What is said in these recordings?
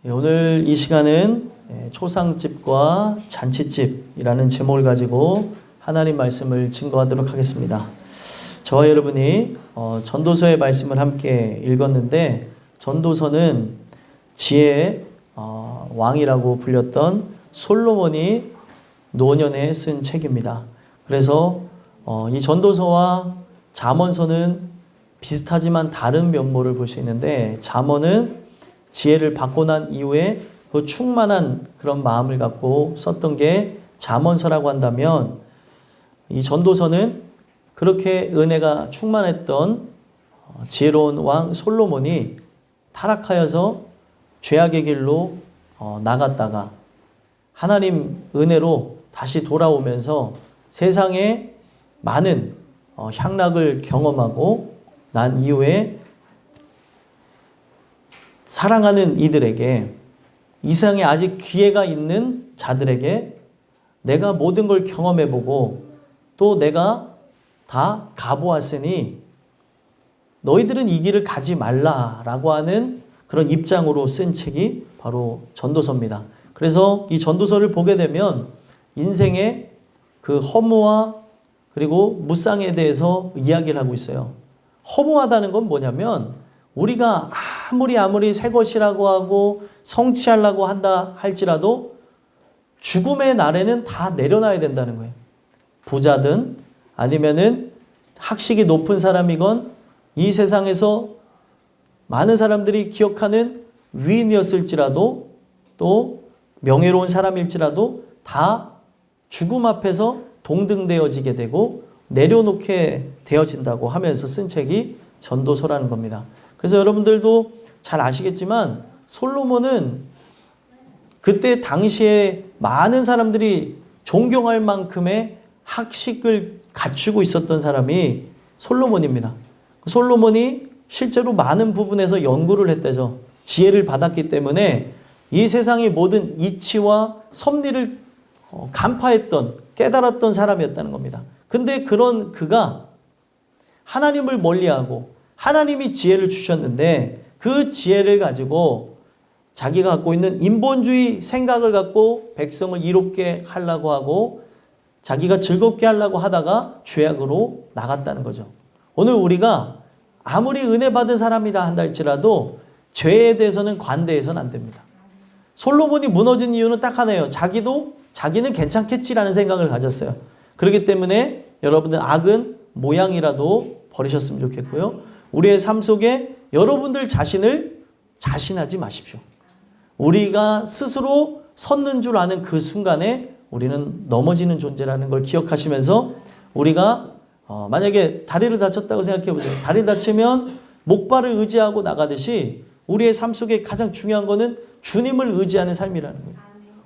오늘 이 시간은 초상집과 잔치집이라는 제목을 가지고 하나님 말씀을 증거하도록 하겠습니다. 저와 여러분이 전도서의 말씀을 함께 읽었는데, 전도서는 지혜의 왕이라고 불렸던 솔로몬이 노년에 쓴 책입니다. 그래서 이 전도서와 잠언서는 비슷하지만 다른 면모를 볼 수 있는데, 잠언은 지혜를 받고 난 이후에 그 충만한 그런 마음을 갖고 썼던 게 잠언서라고 한다면, 이 전도서는 그렇게 은혜가 충만했던 지혜로운 왕 솔로몬이 타락하여서 죄악의 길로 나갔다가 하나님 은혜로 다시 돌아오면서 세상에 많은 향락을 경험하고 난 이후에 사랑하는 이들에게, 이 세상에 아직 기회가 있는 자들에게 내가 모든 걸 경험해보고 또 내가 다 가보았으니 너희들은 이 길을 가지 말라라고 하는 그런 입장으로 쓴 책이 바로 전도서입니다. 그래서 이 전도서를 보게 되면 인생의 그 허무와 그리고 무쌍에 대해서 이야기를 하고 있어요. 허무하다는 건 뭐냐면, 우리가 아무리 새 것이라고 하고 성취하려고 한다 할지라도 죽음의 날에는 다 내려놔야 된다는 거예요. 부자든 아니면은 학식이 높은 사람이건 이 세상에서 많은 사람들이 기억하는 위인이었을지라도 또 명예로운 사람일지라도 다 죽음 앞에서 동등되어지게 되고 내려놓게 되어진다고 하면서 쓴 책이 전도서라는 겁니다. 그래서 여러분들도 잘 아시겠지만 솔로몬은 그때 당시에 많은 사람들이 존경할 만큼의 학식을 갖추고 있었던 사람이 솔로몬입니다. 솔로몬이 실제로 많은 부분에서 연구를 했대죠. 지혜를 받았기 때문에 이 세상의 모든 이치와 섭리를 간파했던, 깨달았던 사람이었다는 겁니다. 근데 그런 그가 하나님을 멀리하고 하나님이 지혜를 주셨는데 그 지혜를 가지고 자기가 갖고 있는 인본주의 생각을 갖고 백성을 이롭게 하려고 하고 자기가 즐겁게 하려고 하다가 죄악으로 나갔다는 거죠. 오늘 우리가 아무리 은혜 받은 사람이라 한다 할지라도 죄에 대해서는 관대해서는 안 됩니다. 솔로몬이 무너진 이유는 딱 하나예요. 자기는 괜찮겠지라는 생각을 가졌어요. 그렇기 때문에 여러분들 악은 모양이라도 버리셨으면 좋겠고요. 우리의 삶 속에 여러분들 자신을 자신하지 마십시오. 우리가 스스로 섰는 줄 아는 그 순간에 우리는 넘어지는 존재라는 걸 기억하시면서, 우리가 만약에 다리를 다쳤다고 생각해 보세요. 다리 다치면 목발을 의지하고 나가듯이 우리의 삶 속에 가장 중요한 거는 주님을 의지하는 삶이라는 거예요.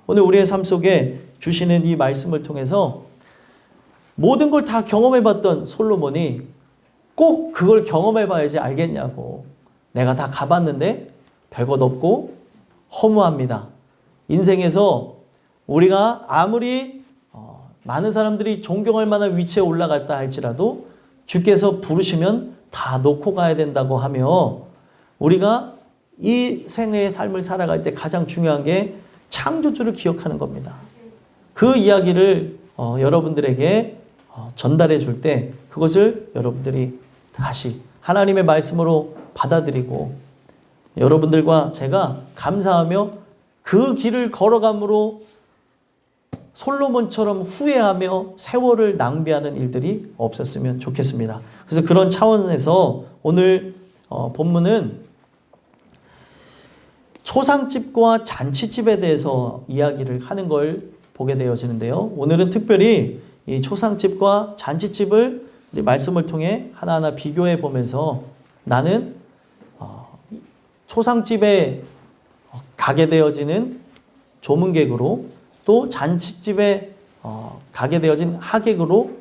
오늘 우리의 삶 속에 주시는 이 말씀을 통해서 모든 걸 다 경험해봤던 솔로몬이 꼭 그걸 경험해봐야지 알겠냐고. 내가 다 가봤는데 별것 없고 허무합니다. 인생에서 우리가 아무리 많은 사람들이 존경할 만한 위치에 올라갔다 할지라도 주께서 부르시면 다 놓고 가야 된다고 하며, 우리가 이 생애의 삶을 살아갈 때 가장 중요한 게 창조주를 기억하는 겁니다. 그 이야기를 여러분들에게 전달해 줄 때 그것을 여러분들이 다시 하나님의 말씀으로 받아들이고, 여러분들과 제가 감사하며 그 길을 걸어감으로 솔로몬처럼 후회하며 세월을 낭비하는 일들이 없었으면 좋겠습니다. 그래서 그런 차원에서 오늘 본문은 초상집과 잔치집에 대해서 이야기를 하는 걸 보게 되어지는데요. 오늘은 특별히 이 초상집과 잔치집을 말씀을 통해 하나하나 비교해 보면서, 나는 초상집에 가게 되어지는 조문객으로 또 잔치집에 가게 되어진 하객으로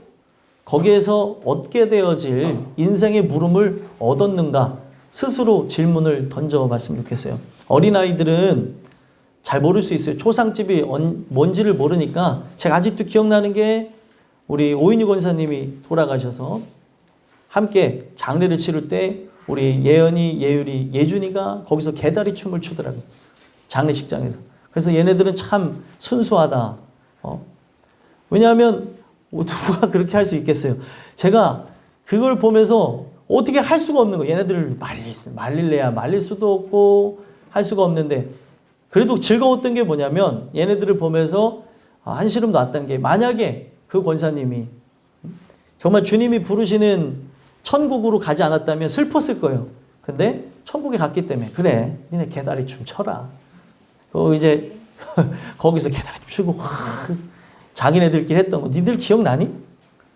거기에서 얻게 되어질 인생의 물음을 얻었는가 스스로 질문을 던져봤으면 좋겠어요. 어린아이들은 잘 모를 수 있어요. 초상집이 뭔지를 모르니까. 제가 아직도 기억나는 게 우리 오인유 권사님이 돌아가셔서 함께 장례를 치를 때 우리 예은이, 예율이, 예준이가 거기서 개다리 춤을 추더라고요. 장례식장에서. 그래서 얘네들은 참 순수하다. 왜냐하면 누가 그렇게 할 수 있겠어요. 제가 그걸 보면서 어떻게 할 수가 없는 거예요. 얘네들을 말릴래야 말릴 수도 없고 할 수가 없는데, 그래도 즐거웠던 게 뭐냐면 얘네들을 보면서 한시름 놨던 게, 만약에 그 권사님이 정말 주님이 부르시는 천국으로 가지 않았다면 슬펐을 거예요. 근데 천국에 갔기 때문에, 그래 니네 개다리 춤 춰라. 이제 거기서 개다리 춤 추고 자기네들끼리 했던 거 니들 기억나니?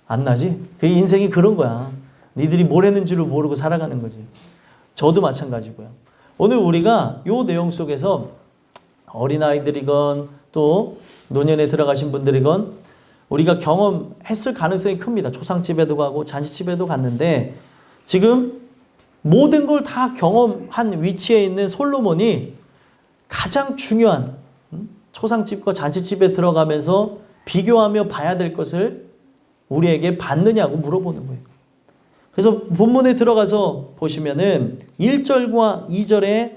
안 나지? 그 인생이 그런 거야. 니들이 뭘 했는지를 모르고 살아가는 거지. 저도 마찬가지고요. 오늘 우리가 이 내용 속에서 어린아이들이건 또 노년에 들어가신 분들이건 우리가 경험했을 가능성이 큽니다. 초상집에도 가고 잔치집에도 갔는데, 지금 모든 걸 다 경험한 위치에 있는 솔로몬이 가장 중요한 초상집과 잔치집에 들어가면서 비교하며 봐야 될 것을 우리에게 받느냐고 물어보는 거예요. 그래서 본문에 들어가서 보시면은 1절과 2절에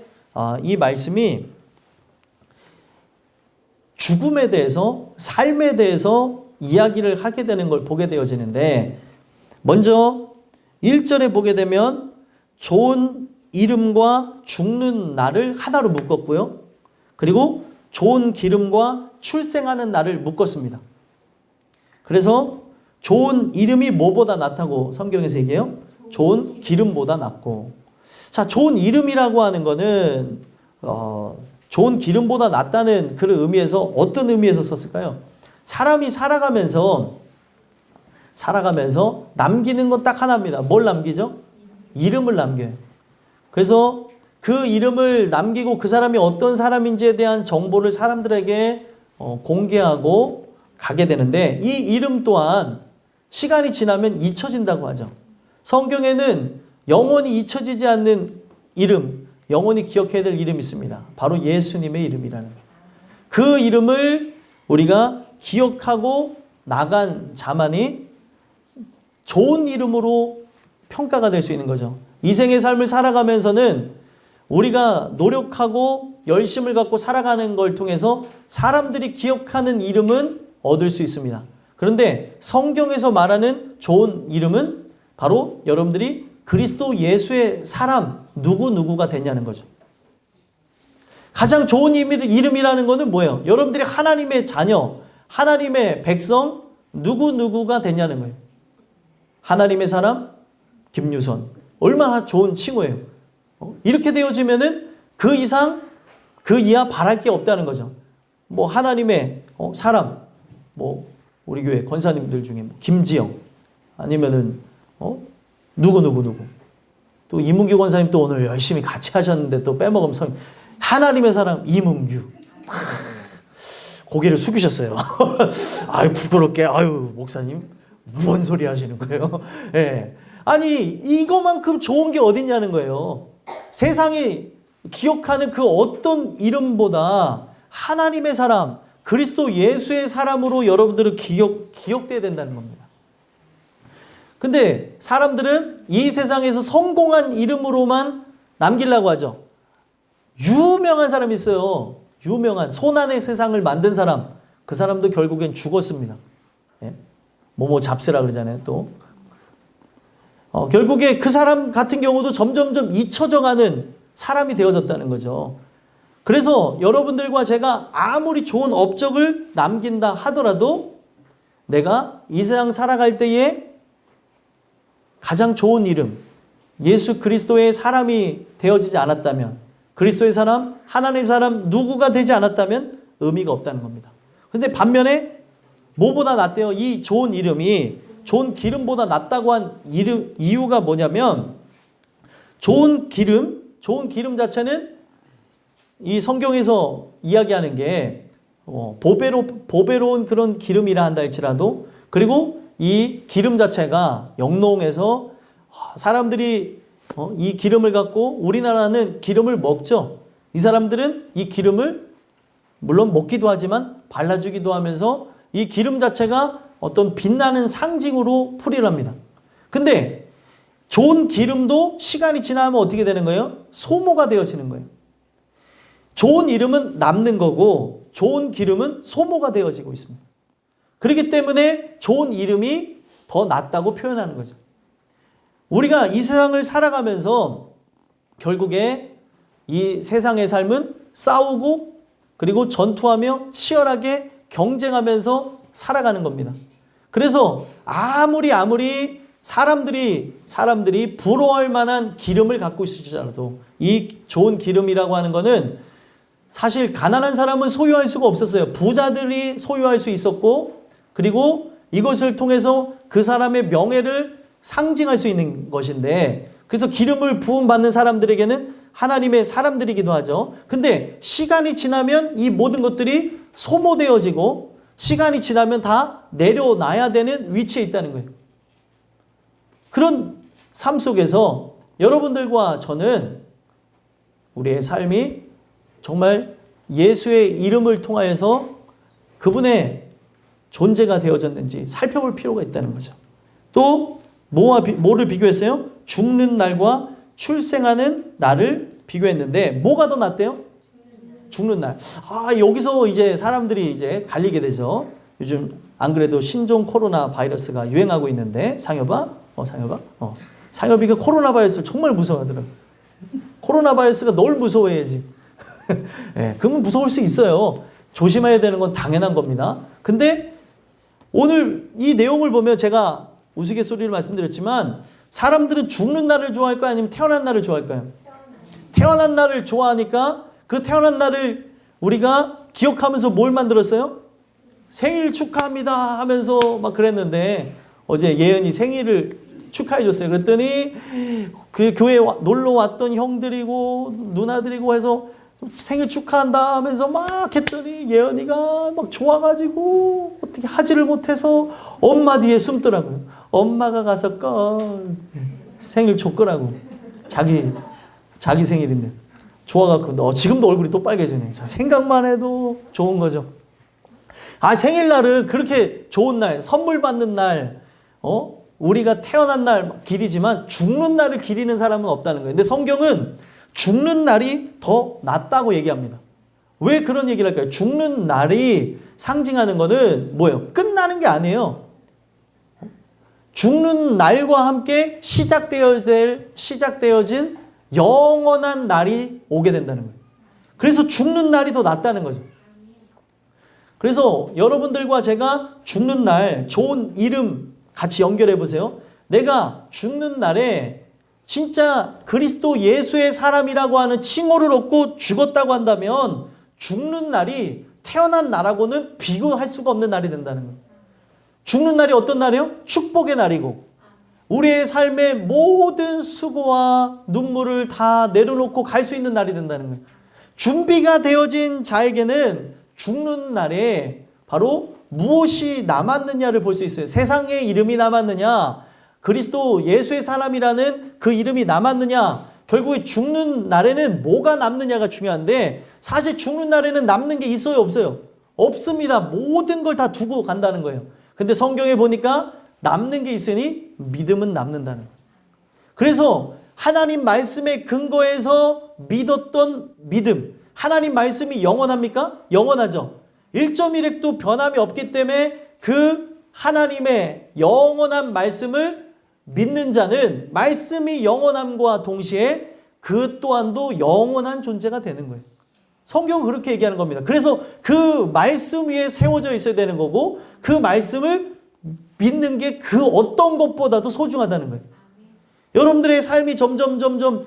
이 말씀이 죽음에 대해서, 삶에 대해서 이야기를 하게 되는 걸 보게 되어지는데, 먼저 1절에 보게 되면 좋은 이름과 죽는 날을 하나로 묶었고요. 그리고 좋은 기름과 출생하는 날을 묶었습니다. 그래서 좋은 이름이 뭐보다 낫다고 성경에서 얘기해요? 좋은 기름보다 낫고. 자, 좋은 이름이라고 하는 거는 좋은 기름보다 낫다는 그런 의미에서, 어떤 의미에서 썼을까요? 사람이 살아가면서 남기는 건 딱 하나입니다. 뭘 남기죠? 이름을 남겨요. 그래서 그 이름을 남기고 그 사람이 어떤 사람인지에 대한 정보를 사람들에게 공개하고 가게 되는데, 이 이름 또한 시간이 지나면 잊혀진다고 하죠. 성경에는 영원히 잊혀지지 않는 이름, 영원히 기억해야 될 이름이 있습니다. 바로 예수님의 이름이라는 거예요. 그 이름을 우리가 기억하고 나간 자만이 좋은 이름으로 평가가 될 수 있는 거죠. 이 생의 삶을 살아가면서는 우리가 노력하고 열심을 갖고 살아가는 걸 통해서 사람들이 기억하는 이름은 얻을 수 있습니다. 그런데 성경에서 말하는 좋은 이름은 바로 여러분들이 그리스도 예수의 사람 누구누구가 됐냐는 거죠. 가장 좋은 이름이라는 것은 뭐예요? 여러분들이 하나님의 자녀, 하나님의 백성 누구누구가 됐냐는 거예요. 하나님의 사람 김유선, 얼마나 좋은 칭호예요. 이렇게 되어지면은 그 이상 그 이하 바랄 게 없다는 거죠. 뭐 하나님의 사람, 뭐 우리 교회 권사님들 중에 뭐 김지영, 아니면은 누구 또 이문규 권사님 또 오늘 열심히 같이 하셨는데 또 빼먹으면 하나님의 사람 이문규, 고개를 숙이셨어요. 아유 부끄럽게, 아유 목사님 뭔 소리 하시는 거예요? 예. 아니 이거만큼 좋은 게 어딨냐는 거예요. 세상이 기억하는 그 어떤 이름보다 하나님의 사람, 그리스도 예수의 사람으로 여러분들은 기억돼야 된다는 겁니다. 근데 사람들은 이 세상에서 성공한 이름으로만 남기려고 하죠. 유명한 사람이 있어요. 유명한 손안의 세상을 만든 사람, 그 사람도 결국엔 죽었습니다. 예? 뭐뭐 잡스라 그러잖아요. 또 결국에 그 사람 같은 경우도 점점점 잊혀져가는 사람이 되어졌다는 거죠. 그래서 여러분들과 제가 아무리 좋은 업적을 남긴다 하더라도 내가 이 세상 살아갈 때에 가장 좋은 이름, 예수 그리스도의 사람이 되어지지 않았다면, 그리스도의 사람, 하나님 사람 누구가 되지 않았다면 의미가 없다는 겁니다. 그런데 반면에 뭐보다 낫대요? 이 좋은 이름이 좋은 기름보다 낫다고 한 이유가 뭐냐면, 좋은 기름 자체는 이 성경에서 이야기하는 게 보배로운 그런 기름이라 한다 할지라도, 그리고 이 기름 자체가 영농해서 사람들이 이 기름을 갖고, 우리나라는 기름을 먹죠. 이 사람들은 이 기름을 물론 먹기도 하지만 발라주기도 하면서 이 기름 자체가 어떤 빛나는 상징으로 풀이랍니다. 근데 좋은 기름도 시간이 지나면 어떻게 되는 거예요? 소모가 되어지는 거예요. 좋은 이름은 남는 거고 좋은 기름은 소모가 되어지고 있습니다. 그렇기 때문에 좋은 이름이 더 낫다고 표현하는 거죠. 우리가 이 세상을 살아가면서 결국에 이 세상의 삶은 싸우고 그리고 전투하며 치열하게 경쟁하면서 살아가는 겁니다. 그래서 아무리 사람들이 부러워할 만한 기름을 갖고 있을지라도 이 좋은 기름이라고 하는 거는 사실 가난한 사람은 소유할 수가 없었어요. 부자들이 소유할 수 있었고 그리고 이것을 통해서 그 사람의 명예를 상징할 수 있는 것인데 그래서 기름을 부음받는 사람들에게는 하나님의 사람들이기도 하죠. 근데 시간이 지나면 이 모든 것들이 소모되어지고 시간이 지나면 다 내려놔야 되는 위치에 있다는 거예요. 그런 삶 속에서 여러분들과 저는 우리의 삶이 정말 예수의 이름을 통하여서 그분의 존재가 되어졌는지 살펴볼 필요가 있다는 거죠. 또 뭐를 비교했어요? 죽는 날과 출생하는 날을 비교했는데 뭐가 더 낫대요? 죽는 날. 여기서 이제 사람들이 이제 갈리게 되죠. 요즘 안 그래도 신종 코로나 바이러스가 유행하고 있는데 상엽아? 상엽이가 코로나 바이러스를 정말 무서워하더라고. 코로나 바이러스가 널 무서워해야지. 네, 그러면 무서울 수 있어요. 조심해야 되는 건 당연한 겁니다. 근데 오늘 이 내용을 보면 제가 우스갯소리를 말씀드렸지만 사람들은 죽는 날을 좋아할까요? 아니면 태어난 날을 좋아할까요? 태어난 날을 좋아하니까 그 태어난 날을 우리가 기억하면서 뭘 만들었어요? 생일 축하합니다 하면서 막 그랬는데 어제 예은이 생일을 축하해 줬어요. 그랬더니 그 교회에 놀러 왔던 형들이고 누나들이고 해서 생일 축하한다 하면서 막 했더니 예은이가 막 좋아가지고 어떻게 하지를 못해서 엄마 뒤에 숨더라고요. 엄마가 가서 생일 줬거라고. 자기 생일인데. 좋아갖고 지금도 얼굴이 또 빨개지네. 생각만 해도 좋은 거죠. 생일날은 그렇게 좋은 날, 선물 받는 날, 우리가 태어난 날 길이지만 죽는 날을 기리는 사람은 없다는 거예요. 근데 성경은 죽는 날이 더 낫다고 얘기합니다. 왜 그런 얘기를 할까요? 죽는 날이 상징하는 거는 뭐예요? 끝나는 게 아니에요. 죽는 날과 함께 시작되어진 영원한 날이 오게 된다는 거예요. 그래서 죽는 날이 더 낫다는 거죠. 그래서 여러분들과 제가 죽는 날 좋은 이름 같이 연결해 보세요. 내가 죽는 날에 진짜 그리스도 예수의 사람이라고 하는 칭호를 얻고 죽었다고 한다면 죽는 날이 태어난 날하고는 비교할 수가 없는 날이 된다는 거예요. 죽는 날이 어떤 날이에요? 축복의 날이고 우리의 삶의 모든 수고와 눈물을 다 내려놓고 갈 수 있는 날이 된다는 거예요. 준비가 되어진 자에게는 죽는 날에 바로 무엇이 남았느냐를 볼 수 있어요. 세상의 이름이 남았느냐, 그리스도 예수의 사람이라는 그 이름이 남았느냐, 결국에 죽는 날에는 뭐가 남느냐가 중요한데 사실 죽는 날에는 남는 게 있어요, 없어요? 없습니다. 모든 걸 다 두고 간다는 거예요. 근데 성경에 보니까 남는 게 있으니 믿음은 남는다는 거예요. 그래서 하나님 말씀에 근거해서 믿었던 믿음, 하나님 말씀이 영원합니까? 영원하죠. 1.1획도 변함이 없기 때문에 그 하나님의 영원한 말씀을 믿는 자는 말씀이 영원함과 동시에 그 또한도 영원한 존재가 되는 거예요. 성경은 그렇게 얘기하는 겁니다. 그래서 그 말씀 위에 세워져 있어야 되는 거고 그 말씀을 믿는 게 그 어떤 것보다도 소중하다는 거예요. 여러분들의 삶이 점점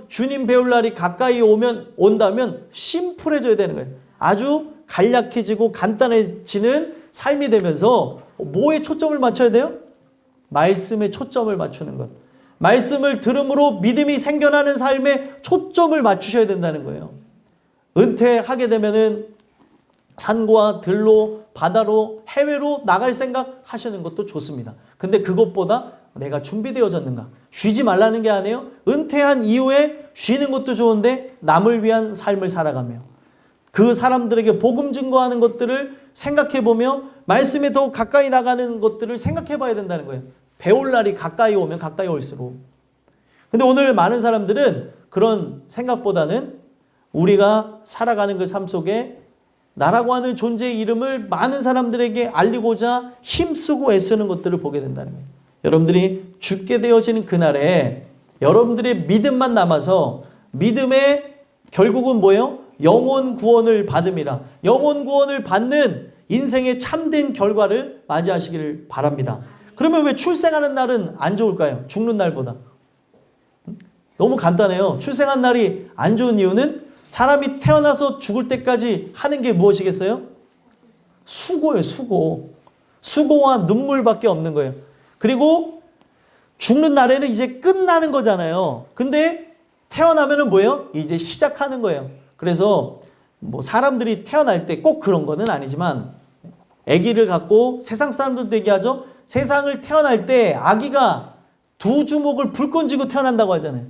주님 배울 날이 가까이 온다면 심플해져야 되는 거예요. 아주 간략해지고 간단해지는 삶이 되면서 뭐에 초점을 맞춰야 돼요? 말씀에 초점을 맞추는 것. 말씀을 들음으로 믿음이 생겨나는 삶에 초점을 맞추셔야 된다는 거예요. 은퇴하게 되면은 산과 들로 바다로 해외로 나갈 생각 하시는 것도 좋습니다. 근데 그것보다 내가 준비되어졌는가? 쉬지 말라는 게 아니에요. 은퇴한 이후에 쉬는 것도 좋은데 남을 위한 삶을 살아가며 그 사람들에게 복음 증거하는 것들을 생각해보며 말씀에 더 가까이 나가는 것들을 생각해봐야 된다는 거예요. 배울 날이 가까이 오면 가까이 올수록. 근데 오늘 많은 사람들은 그런 생각보다는 우리가 살아가는 그 삶 속에 나라고 하는 존재의 이름을 많은 사람들에게 알리고자 힘쓰고 애쓰는 것들을 보게 된다는 거예요. 여러분들이 죽게 되어지는 그날에 여러분들의 믿음만 남아서 믿음의 결국은 뭐예요? 영혼 구원을 받음이라. 영혼 구원을 받는 인생의 참된 결과를 맞이하시기를 바랍니다. 그러면 왜 출생하는 날은 안 좋을까요? 죽는 날보다. 너무 간단해요. 출생한 날이 안 좋은 이유는 사람이 태어나서 죽을 때까지 하는 게 무엇이겠어요? 수고예요, 수고. 수고와 눈물밖에 없는 거예요. 그리고 죽는 날에는 이제 끝나는 거잖아요. 근데 태어나면은 뭐예요? 이제 시작하는 거예요. 그래서 뭐 사람들이 태어날 때 꼭 그런 거는 아니지만 아기를 갖고 세상 사람들도 얘기하죠. 세상을 태어날 때 아기가 두 주먹을 불끈 쥐고 태어난다고 하잖아요.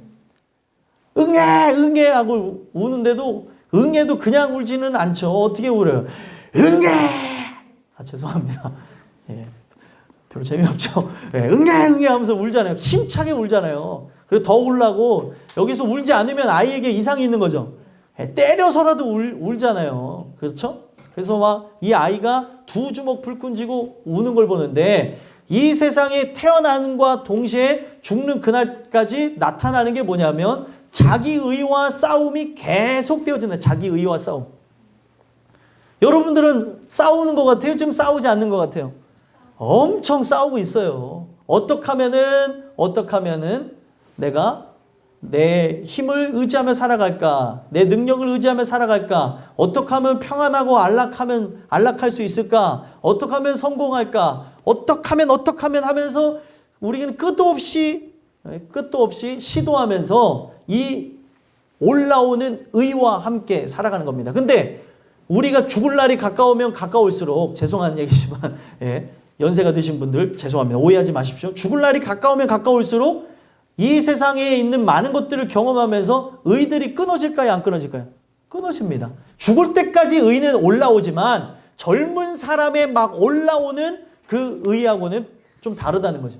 응애 응애 하고 우는데도 응애도 그냥 울지는 않죠. 어떻게 울어요? 응애. 죄송합니다. 예, 별로 재미없죠. 예, 응애 응애 하면서 울잖아요. 힘차게 울잖아요. 그리고 더 울라고 여기서 울지 않으면 아이에게 이상이 있는 거죠. 예, 때려서라도 울잖아요. 그렇죠? 그래서 막 이 아이가 두 주먹 불끈 쥐고 우는 걸 보는데 이 세상에 태어남과 동시에 죽는 그날까지 나타나는 게 뭐냐면 자기 의와 싸움이 계속 되어진다. 자기 의와 싸움. 여러분들은 싸우는 것 같아요? 지금 싸우지 않는 것 같아요? 엄청 싸우고 있어요. 어떻게 하면은 내가 내 힘을 의지하며 살아갈까? 내 능력을 의지하며 살아갈까? 어떻게 하면 평안하고 안락할 수 있을까? 어떻게 하면 성공할까? 어떻게 하면 하면서 우리는 끝도 없이 시도하면서 이 올라오는 의와 함께 살아가는 겁니다. 근데 우리가 죽을 날이 가까우면 가까울수록 죄송한 얘기지만 예, 연세가 드신 분들 죄송합니다. 오해하지 마십시오. 죽을 날이 가까우면 가까울수록 이 세상에 있는 많은 것들을 경험하면서 의들이 끊어질까요? 안 끊어질까요? 끊어집니다. 죽을 때까지 의는 올라오지만 젊은 사람의 막 올라오는 그 의하고는 좀 다르다는 거죠.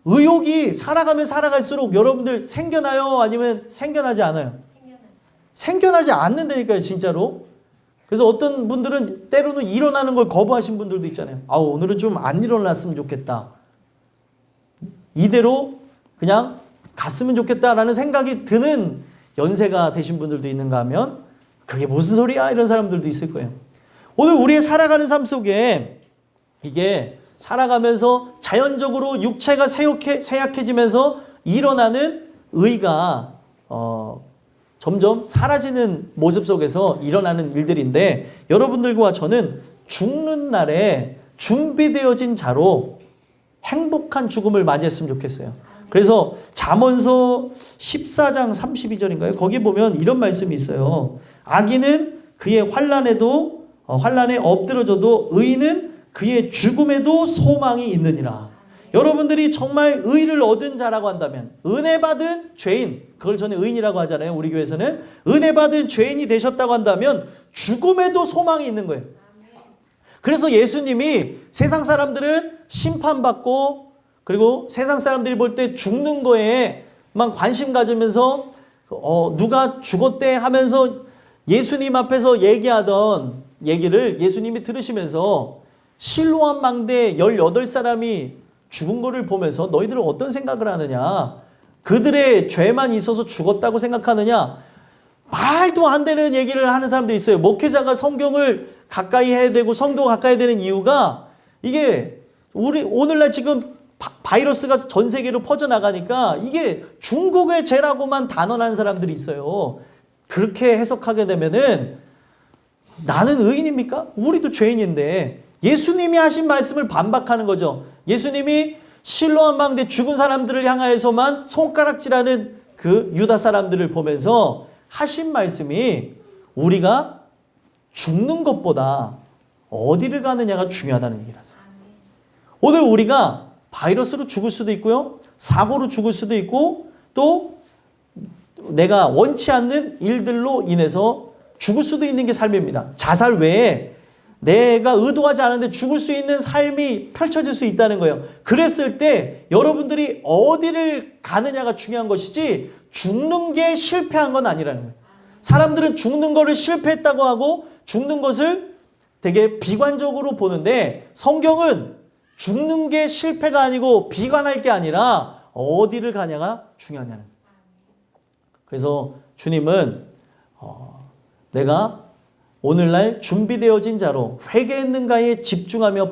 의욕이 살아가면 살아갈수록 여러분들 생겨나요? 아니면 생겨나지 않아요? 생겨나지 않는다니까요, 진짜로. 그래서 어떤 분들은 때로는 일어나는 걸 거부하신 분들도 있잖아요. 오늘은 좀 안 일어났으면 좋겠다. 이대로 그냥 갔으면 좋겠다라는 생각이 드는 연세가 되신 분들도 있는가 하면 그게 무슨 소리야? 이런 사람들도 있을 거예요. 오늘 우리의 살아가는 삶 속에 이게 살아가면서 자연적으로 육체가 쇠약해지면서 일어나는 의가 점점 사라지는 모습 속에서 일어나는 일들인데 여러분들과 저는 죽는 날에 준비되어진 자로 행복한 죽음을 맞이했으면 좋겠어요. 그래서 잠언서 14장 32절인가요? 거기 보면 이런 말씀이 있어요. 악인은 그의 환난에 엎드러져도 의인은 그의 죽음에도 소망이 있느니라. 여러분들이 정말 의를 얻은 자라고 한다면 은혜 받은 죄인, 그걸 저는 의인이라고 하잖아요. 우리 교회에서는 은혜 받은 죄인이 되셨다고 한다면 죽음에도 소망이 있는 거예요. 그래서 예수님이 세상 사람들은 심판받고 그리고 세상 사람들이 볼 때 죽는 거에만 관심 가지면서 누가 죽었대 하면서 예수님 앞에서 얘기하던 얘기를 예수님이 들으시면서 실로암 망대 18사람이 죽은 거를 보면서 너희들은 어떤 생각을 하느냐? 그들의 죄만 있어서 죽었다고 생각하느냐? 말도 안 되는 얘기를 하는 사람들이 있어요. 목회자가 성경을 가까이 해야 되고 성도가 가까이 되는 이유가 이게 우리 오늘날 지금 바이러스가 전 세계로 퍼져나가니까 이게 중국의 죄라고만 단언하는 사람들이 있어요. 그렇게 해석하게 되면은 나는 의인입니까? 우리도 죄인인데 예수님이 하신 말씀을 반박하는 거죠. 예수님이 실로암 망대 죽은 사람들을 향하여서만 손가락질하는 그 유다 사람들을 보면서 하신 말씀이 우리가 죽는 것보다 어디를 가느냐가 중요하다는 얘기라서. 오늘 우리가 바이러스로 죽을 수도 있고요. 사고로 죽을 수도 있고 또 내가 원치 않는 일들로 인해서 죽을 수도 있는 게 삶입니다. 자살 외에 내가 의도하지 않은데 죽을 수 있는 삶이 펼쳐질 수 있다는 거예요. 그랬을 때 여러분들이 어디를 가느냐가 중요한 것이지 죽는 게 실패한 건 아니라는 거예요. 사람들은 죽는 거를 실패했다고 하고 죽는 것을 되게 비관적으로 보는데 성경은 죽는 게 실패가 아니고 비관할 게 아니라 어디를 가냐가 중요하냐는. 그래서 주님은 내가 오늘날 준비되어진 자로 회개했는가에 집중하며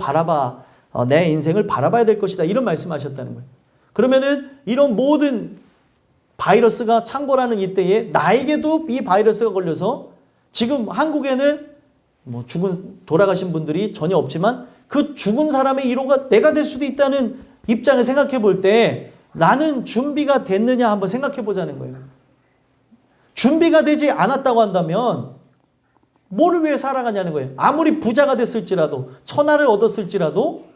내 인생을 바라봐야 될 것이다. 이런 말씀하셨다는 거예요. 그러면은 이런 모든 바이러스가 창궐하는 이때에 나에게도 이 바이러스가 걸려서 지금 한국에는 돌아가신 분들이 전혀 없지만 그 죽은 사람의 1호가 내가 될 수도 있다는 입장을 생각해 볼 때 나는 준비가 됐느냐 한번 생각해 보자는 거예요. 준비가 되지 않았다고 한다면 뭐를 위해 살아가냐는 거예요. 아무리 부자가 됐을지라도 천하를 얻었을지라도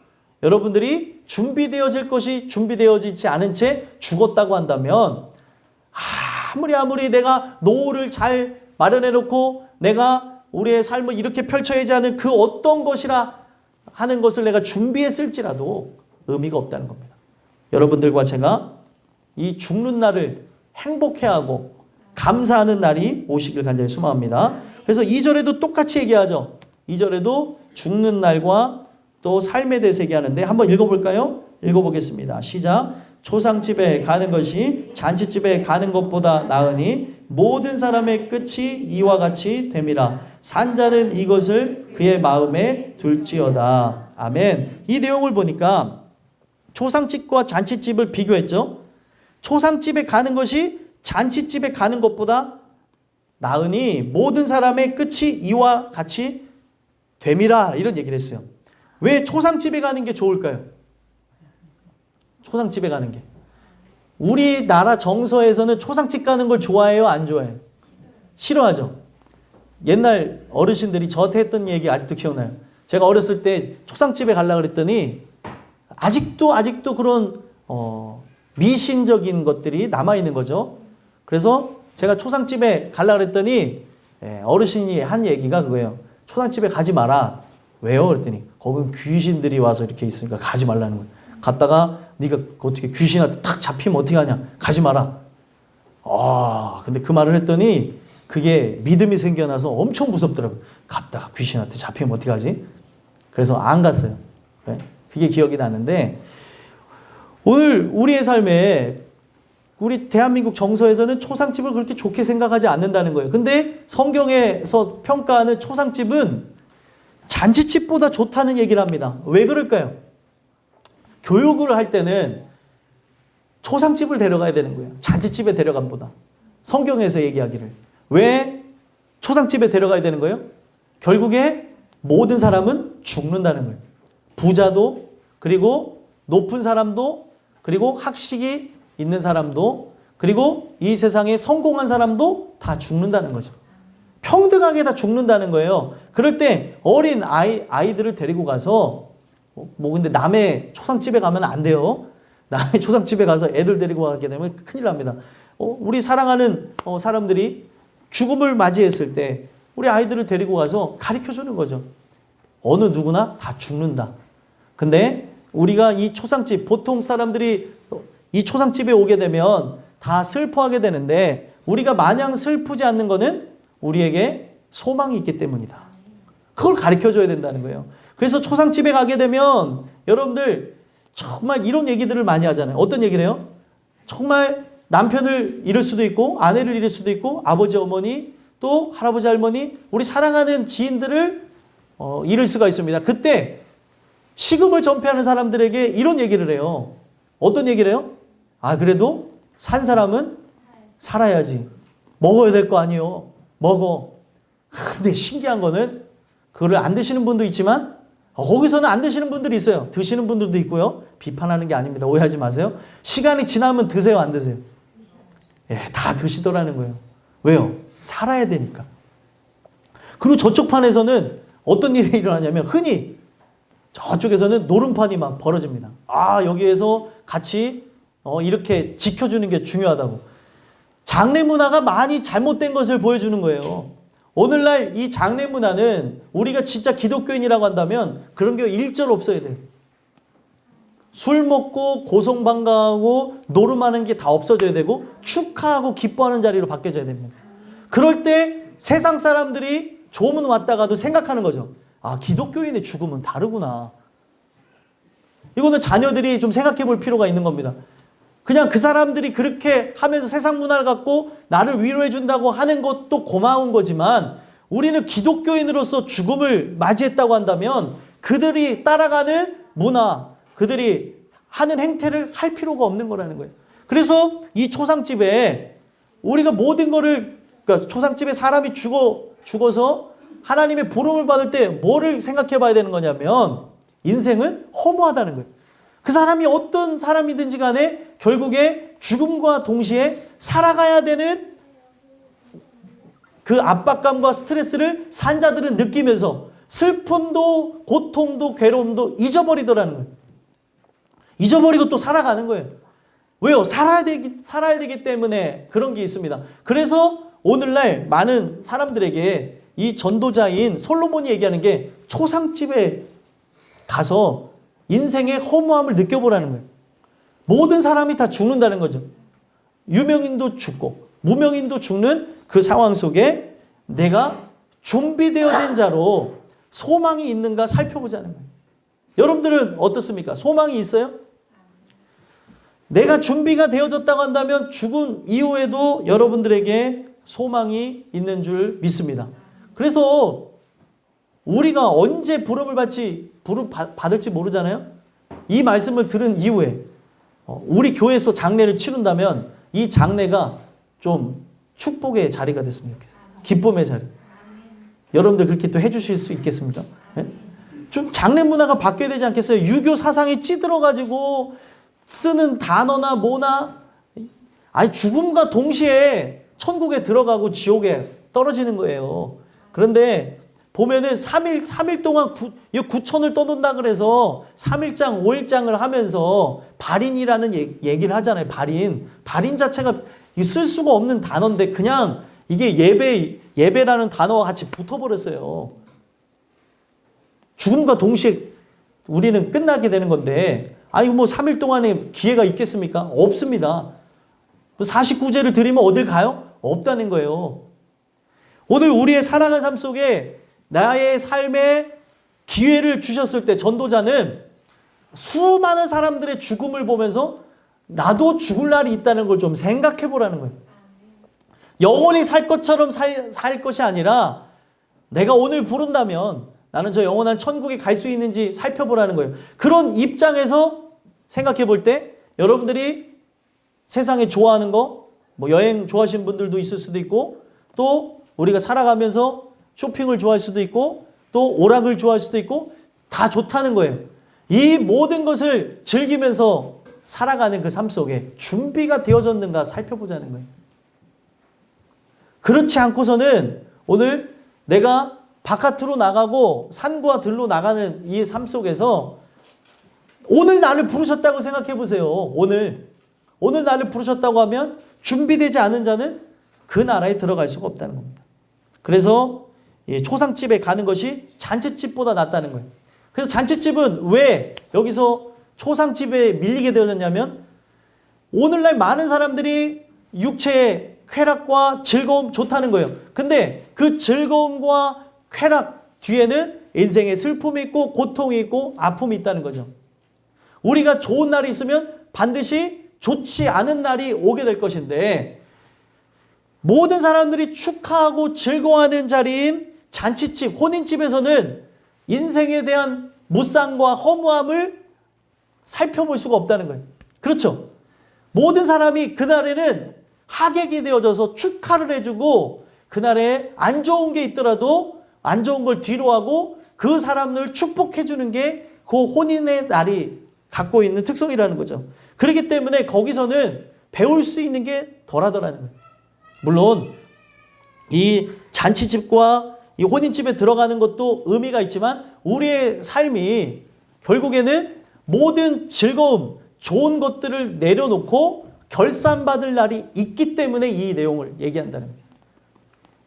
여러분들이 준비되어질 것이 준비되어지지 않은 채 죽었다고 한다면 아무리 내가 노후를 잘 마련해 놓고 내가 우리의 삶을 이렇게 펼쳐야지 하는 그 어떤 것이라 하는 것을 내가 준비했을지라도 의미가 없다는 겁니다. 여러분들과 제가 이 죽는 날을 행복해하고 감사하는 날이 오시길 간절히 소망합니다. 그래서 2절에도 똑같이 얘기하죠. 2절에도 죽는 날과 또 삶에 대해서 얘기하는데 한번 읽어볼까요? 읽어보겠습니다. 시작. 초상집에 가는 것이 잔치집에 가는 것보다 나으니 모든 사람의 끝이 이와 같이 됨이라. 산자는 이것을 그의 마음에 둘지어다. 아멘. 이 내용을 보니까 초상집과 잔치집을 비교했죠. 초상집에 가는 것이 잔치집에 가는 것보다 나으니 모든 사람의 끝이 이와 같이 됨이라. 이런 얘기를 했어요. 왜 초상집에 가는 게 좋을까요? 초상집에 가는 게. 우리나라 정서에서는 초상집 가는 걸 좋아해요? 안 좋아해요? 싫어하죠. 옛날 어르신들이 저한테 했던 얘기 아직도 기억나요. 제가 어렸을 때 초상집에 가려고 그랬더니 아직도 그런 미신적인 것들이 남아있는 거죠. 그래서 제가 초상집에 가려고 그랬더니 어르신이 한 얘기가 그거예요. 초상집에 가지 마라. 왜요? 그랬더니 거긴 귀신들이 와서 이렇게 있으니까 가지 말라는 거예요. 갔다가 네가 어떻게 귀신한테 탁 잡히면 어떻게 하냐. 가지 마라. 근데 그 말을 했더니 그게 믿음이 생겨나서 엄청 무섭더라고요. 갔다가 귀신한테 잡히면 어떻게 하지? 그래서 안 갔어요. 그게 기억이 나는데 오늘 우리의 삶에 우리 대한민국 정서에서는 초상집을 그렇게 좋게 생각하지 않는다는 거예요. 근데 성경에서 평가하는 초상집은 잔치집보다 좋다는 얘기를 합니다. 왜 그럴까요? 교육을 할 때는 초상집을 데려가야 되는 거예요. 잔치집에 데려간보다. 성경에서 얘기하기를. 왜 초상집에 데려가야 되는 거예요? 결국에 모든 사람은 죽는다는 거예요. 부자도, 그리고 높은 사람도, 그리고 학식이 있는 사람도, 그리고 이 세상에 성공한 사람도 다 죽는다는 거죠. 평등하게 다 죽는다는 거예요. 그럴 때 어린 아이들을 데리고 가서 근데 남의 초상집에 가면 안 돼요. 남의 초상집에 가서 애들 데리고 가게 되면 큰일 납니다. 우리 사랑하는 사람들이 죽음을 맞이했을 때 우리 아이들을 데리고 가서 가르쳐 주는 거죠. 어느 누구나 다 죽는다. 근데 우리가 이 초상집, 보통 사람들이 이 초상집에 오게 되면 다 슬퍼하게 되는데 우리가 마냥 슬프지 않는 거는 우리에게 소망이 있기 때문이다. 그걸 가르쳐 줘야 된다는 거예요. 그래서 초상집에 가게 되면 여러분들 정말 이런 얘기들을 많이 하잖아요. 어떤 얘기를 해요? 정말 남편을 잃을 수도 있고 아내를 잃을 수도 있고 아버지 어머니 또 할아버지 할머니 우리 사랑하는 지인들을 잃을 수가 있습니다. 그때 식음을 전폐하는 사람들에게 이런 얘기를 해요. 어떤 얘기를 해요? 그래도 산 사람은 살아야지. 먹어야 될 거 아니에요. 먹어. 근데 신기한 거는 그거를 안 드시는 분도 있지만 거기서는 안 드시는 분들이 있어요. 드시는 분들도 있고요. 비판하는 게 아닙니다. 오해하지 마세요. 시간이 지나면 드세요, 안 드세요? 다 드시더라는 거예요. 왜요? 살아야 되니까. 그리고 저쪽 판에서는 어떤 일이 일어나냐면 흔히 저쪽에서는 노름판이 막 벌어집니다. 여기에서 같이 이렇게 지켜주는 게 중요하다고. 장례 문화가 많이 잘못된 것을 보여주는 거예요. 오늘날 이 장례 문화는 우리가 진짜 기독교인이라고 한다면 그런 게 일절 없어야 돼요. 술 먹고 고성방가하고 노름하는 게 다 없어져야 되고 축하하고 기뻐하는 자리로 바뀌어져야 됩니다. 그럴 때 세상 사람들이 조문 왔다가도 생각하는 거죠. 아, 기독교인의 죽음은 다르구나. 이거는 자녀들이 좀 생각해 볼 필요가 있는 겁니다. 그냥 그 사람들이 그렇게 하면서 세상 문화를 갖고 나를 위로해 준다고 하는 것도 고마운 거지만 우리는 기독교인으로서 죽음을 맞이했다고 한다면 그들이 따라가는 문화, 그들이 하는 행태를 할 필요가 없는 거라는 거예요. 그래서 이 초상집에 우리가 모든 거를, 그러니까 초상집에 사람이 죽어서 하나님의 부름을 받을 때 뭐를 생각해 봐야 되는 거냐면 인생은 허무하다는 거예요. 그 사람이 어떤 사람이든지 간에 결국에 죽음과 동시에 살아가야 되는 그 압박감과 스트레스를 산자들은 느끼면서 슬픔도 고통도 괴로움도 잊어버리더라는 거예요. 잊어버리고 또 살아가는 거예요. 왜요? 살아야 되기 때문에 그런 게 있습니다. 그래서 오늘날 많은 사람들에게 이 전도자인 솔로몬이 얘기하는 게 초상집에 가서 인생의 허무함을 느껴보라는 거예요. 모든 사람이 다 죽는다는 거죠. 유명인도 죽고 무명인도 죽는 그 상황 속에 내가 준비되어진 자로 소망이 있는가 살펴보자는 거예요. 여러분들은 어떻습니까? 소망이 있어요? 내가 준비가 되어졌다고 한다면 죽은 이후에도 여러분들에게 소망이 있는 줄 믿습니다. 그래서 우리가 언제 부름 받을지 모르잖아요. 이 말씀을 들은 이후에 우리 교회에서 장례를 치른다면 이 장례가 좀 축복의 자리가 됐으면 좋겠어요. 기쁨의 자리. 여러분들 그렇게 또 해주실 수 있겠습니까? 네? 좀 장례 문화가 바뀌어야 되지 않겠어요? 유교 사상이 찌들어가지고 쓰는 단어나 뭐나 아니 죽음과 동시에 천국에 들어가고 지옥에 떨어지는 거예요. 그런데 보면은 3일 동안 9천을 떠돈다 그래서 3일장, 5일장을 하면서 발인이라는 얘기를 하잖아요. 발인 자체가 쓸 수가 없는 단어인데 그냥 이게 예배라는 단어와 같이 붙어버렸어요. 죽음과 동시에 우리는 끝나게 되는 건데 아니 뭐 3일 동안에 기회가 있겠습니까? 없습니다. 49제를 드리면 어딜 가요? 없다는 거예요. 오늘 우리의 살아가는 삶 속에 나의 삶에 기회를 주셨을 때 전도자는 수많은 사람들의 죽음을 보면서 나도 죽을 날이 있다는 걸 좀 생각해 보라는 거예요. 영원히 살 것처럼 살 것이 아니라 내가 오늘 부른다면 나는 저 영원한 천국에 갈 수 있는지 살펴보라는 거예요. 그런 입장에서 생각해 볼 때 여러분들이 세상에 좋아하는 거, 뭐 여행 좋아하시는 분들도 있을 수도 있고 또 우리가 살아가면서 쇼핑을 좋아할 수도 있고 또 오락을 좋아할 수도 있고 다 좋다는 거예요. 이 모든 것을 즐기면서 살아가는 그 삶 속에 준비가 되어졌는가 살펴보자는 거예요. 그렇지 않고서는 오늘 내가 바깥으로 나가고 산과 들로 나가는 이 삶 속에서 오늘 나를 부르셨다고 생각해 보세요. 오늘 나를 부르셨다고 하면 준비되지 않은 자는 그 나라에 들어갈 수가 없다는 겁니다. 그래서 초상집에 가는 것이 잔치집보다 낫다는 거예요. 그래서 잔치집은 왜 여기서 초상집에 밀리게 되었냐면 오늘날 많은 사람들이 육체의 쾌락과 즐거움 좋다는 거예요. 근데 그 즐거움과 쾌락 뒤에는 인생의 슬픔이 있고 고통이 있고 아픔이 있다는 거죠. 우리가 좋은 날이 있으면 반드시 좋지 않은 날이 오게 될 것인데 모든 사람들이 축하하고 즐거워하는 자리인 잔치집, 혼인집에서는 인생에 대한 무쌍과 허무함을 살펴볼 수가 없다는 거예요. 그렇죠? 모든 사람이 그날에는 하객이 되어져서 축하를 해주고 그날에 안 좋은 게 있더라도 안 좋은 걸 뒤로하고 그 사람을 축복해주는 게 그 혼인의 날이 갖고 있는 특성이라는 거죠. 그렇기 때문에 거기서는 배울 수 있는 게 덜하더라는 거예요. 물론 이 잔치집과 이 혼인집에 들어가는 것도 의미가 있지만 우리의 삶이 결국에는 모든 즐거움, 좋은 것들을 내려놓고 결산받을 날이 있기 때문에 이 내용을 얘기한다는 거예요.